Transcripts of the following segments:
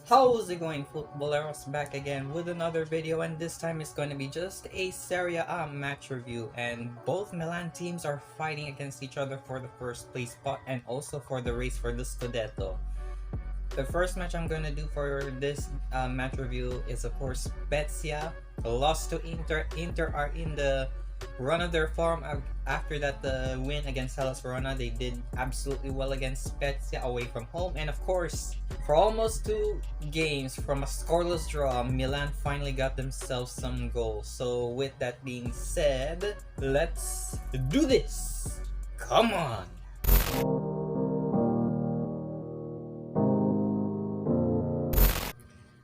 How's it going, footballers? Back again with another video, and this time it's going to be just a Serie A match review, and both Milan teams are fighting against each other for the first place spot and also for the race for the Scudetto. The first match I'm going to do for this match review is of course Spezia lost to Inter. Inter are in the run of their form after that win against Hellas Verona. They did absolutely well against Spezia away from home, and of course for almost 2 games from a scoreless draw, Milan finally got themselves some goals. So with that being said, let's do this. Come on.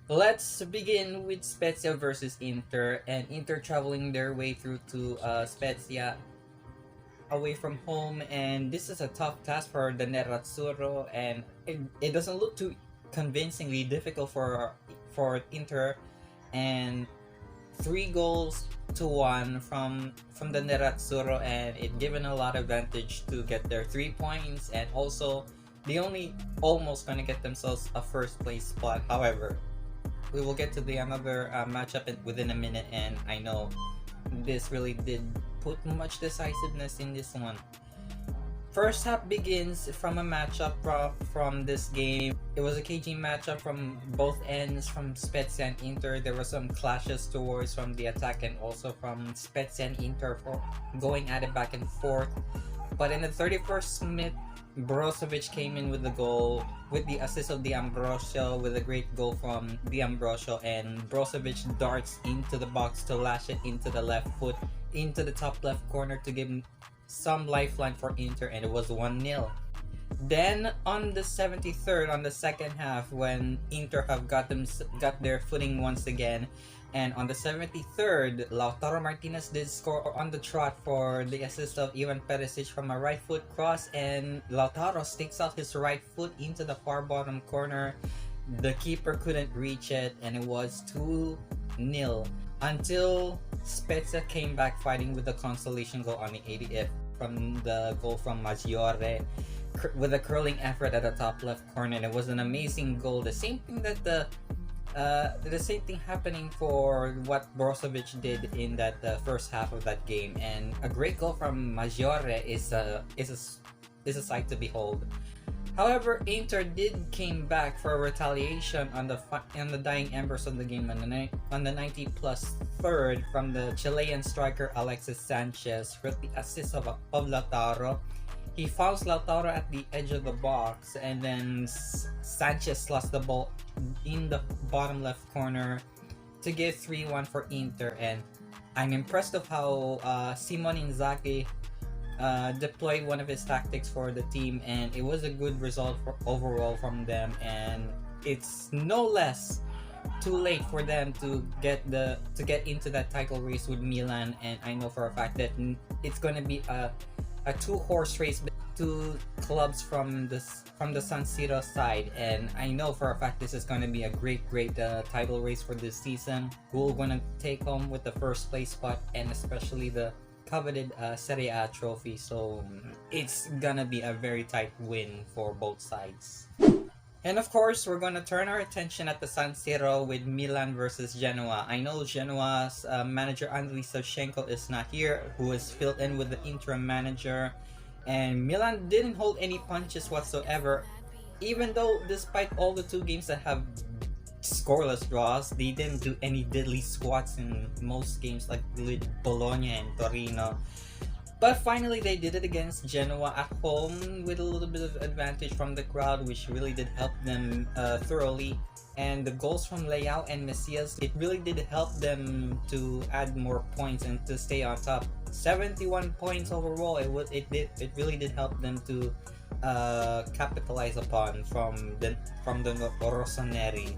Let's begin with Spezia versus Inter, and Inter traveling their way through to Spezia away from home, and this is a tough task for the Nerazzurro, and it doesn't look too convincingly difficult for Inter, and 3-1 from the Nerazzurro, and it given a lot of advantage to get their 3 points, and also they only almost gonna get themselves a first place spot. However, we will get to the another matchup within a minute, and I know this really did put much decisiveness in this one. First half begins from a matchup from this game. It was a cagey matchup from both ends, from Spezia and Inter. There were some clashes towards from the attack and also from Spezia and Inter for going at it back and forth. But in the 31st minute, Brozovic came in with the goal, with the assist of D'Ambrosio, with a great goal from D'Ambrosio, and Brozovic darts into the box to lash it into the left foot, into the top left corner to give some lifeline for Inter, and it was 1-0. Then on the 73rd, on the second half, when Inter have got their footing once again, and on the 73rd, Lautaro Martinez did score on the trot for the assist of Ivan Perisic from a right foot cross, and Lautaro sticks out his right foot into the far bottom corner. The keeper couldn't reach it, and it was 2-0 until Spezia came back fighting with the consolation goal on the 80th from the goal from Maggiore with a curling effort at the top left corner, and it was an amazing goal. The same thing happening for what Brozovic did in that first half of that game, and a great goal from Maggiore is a sight to behold. However, Inter did came back for a retaliation on the dying embers of the game on the 90+ third from the Chilean striker Alexis Sanchez with the assist of Lautaro. He fouls Lautaro at the edge of the box, and then Sanchez slots the ball in the bottom left corner to give 3-1 for Inter. And I'm impressed of how Simone Inzaghi deployed one of his tactics for the team, and it was a good result overall from them. And it's no less too late for them to get into that title race with Milan, and I know for a fact that it's going to be a 2-horse race, 2 clubs from the San Siro side, and I know for a fact this is going to be a great title race for this season. Who are going to take home with the first place spot, and especially the coveted Serie A trophy. So it's gonna be a very tight win for both sides. And of course, we're gonna turn our attention at the San Siro with Milan versus Genoa. I know Genoa's manager Andriy Shevchenko is not here, who is filled in with the interim manager, and Milan didn't hold any punches whatsoever. Even though, despite all the 2 games that have scoreless draws, they didn't do any diddly squats in most games like with Bologna and Torino. But finally, they did it against Genoa at home with a little bit of advantage from the crowd, which really did help them thoroughly. And the goals from Leao and Messias, it really did help them to add more points and to stay on top. 71 points overall. It really did help them to capitalize upon from the Rossoneri.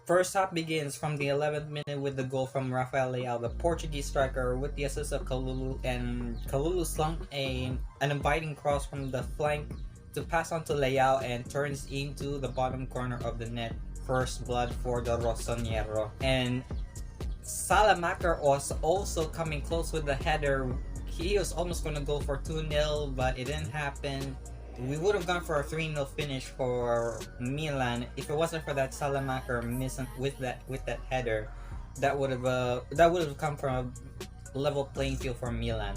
First half begins from the 11th minute with the goal from Rafael Leao, the Portuguese striker, with the assist of Kalulu, and Kalulu slung an inviting cross from the flank to pass on to Leao and turns into the bottom corner of the net. First blood for the Rossonero. And Salamaker was also coming close with the header. He was almost going to go for 2-0, but it didn't happen. we would have gone for a 3-0 finish for Milan if it wasn't for that Salamaker missing with that header. That would have come from a level playing field for Milan.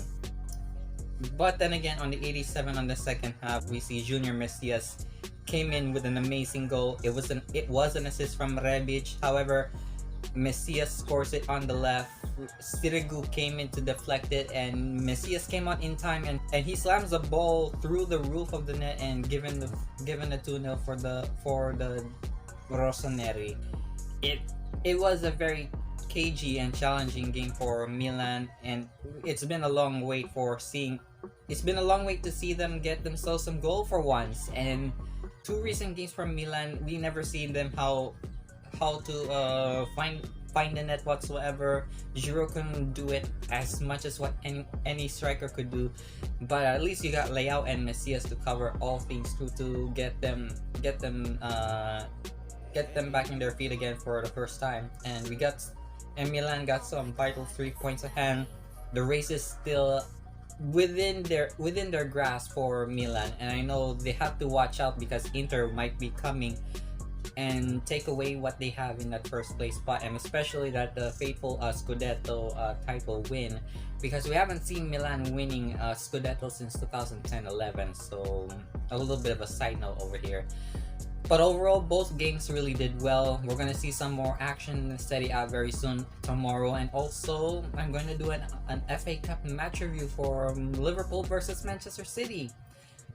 But then again, on the 87 on the second half, we see Junior Messias came in with an amazing goal. It was an assist from Rebic. However, Messias scores it on the left. Sirigu came in to deflect it, and Messias came out in time, and he slams the ball through the roof of the net and given the 2-0 for the Rossoneri. It it was a very cagey and challenging game for Milan, and it's been a long wait for seeing. It's been a long wait to see them get themselves some goal for once. And two recent games from Milan, we never seen them how to find the net whatsoever. Giroud couldn't do it as much as what any striker could do, but at least you got Leao and Messias to cover all things to get them back in their feet again for the first time. And Milan got some vital 3 points ahead. The race is still within their grasp for Milan, and I know they have to watch out because Inter might be coming and take away what they have in that first place spot, and especially that the fateful Scudetto title win, because we haven't seen Milan winning Scudetto since 2010-11. So a little bit of a side note over here. But overall, both games really did well. We're gonna see some more action in Serie A very soon tomorrow, and also I'm going to do an FA Cup match review for Liverpool versus Manchester City.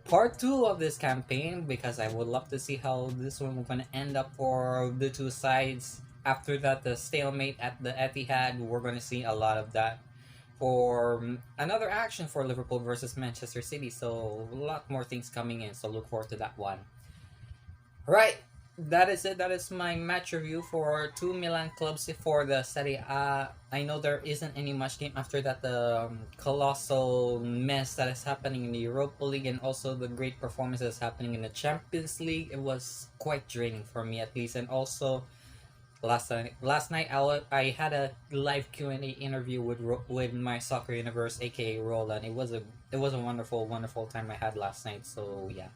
Part 2 of this campaign, because I would love to see how this one will gonna end up for the two sides. After that, the stalemate at the Etihad, we're gonna see a lot of that for another action for Liverpool versus Manchester City. So a lot more things coming in, so look forward to that one. Right, that is it. That is my match review for two Milan clubs for the Serie A. I know there isn't any much game after that. The colossal mess that is happening in the Europa League, and also the great performances happening in the Champions League. It was quite draining for me, at least. And also last night I had a live Q&A interview with my soccer universe, aka Roland. It was a wonderful time I had last night. So yeah.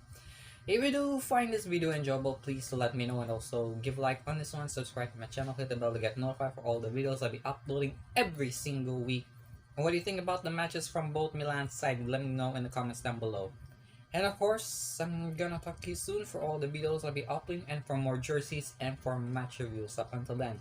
If you do find this video enjoyable, please let me know, and also give a like on this one, subscribe to my channel, hit the bell to get notified for all the videos I'll be uploading every single week. And what do you think about the matches from both Milan's side? Let me know in the comments down below. And of course, I'm gonna talk to you soon for all the videos I'll be uploading, and for more jerseys and for match reviews. Up until then,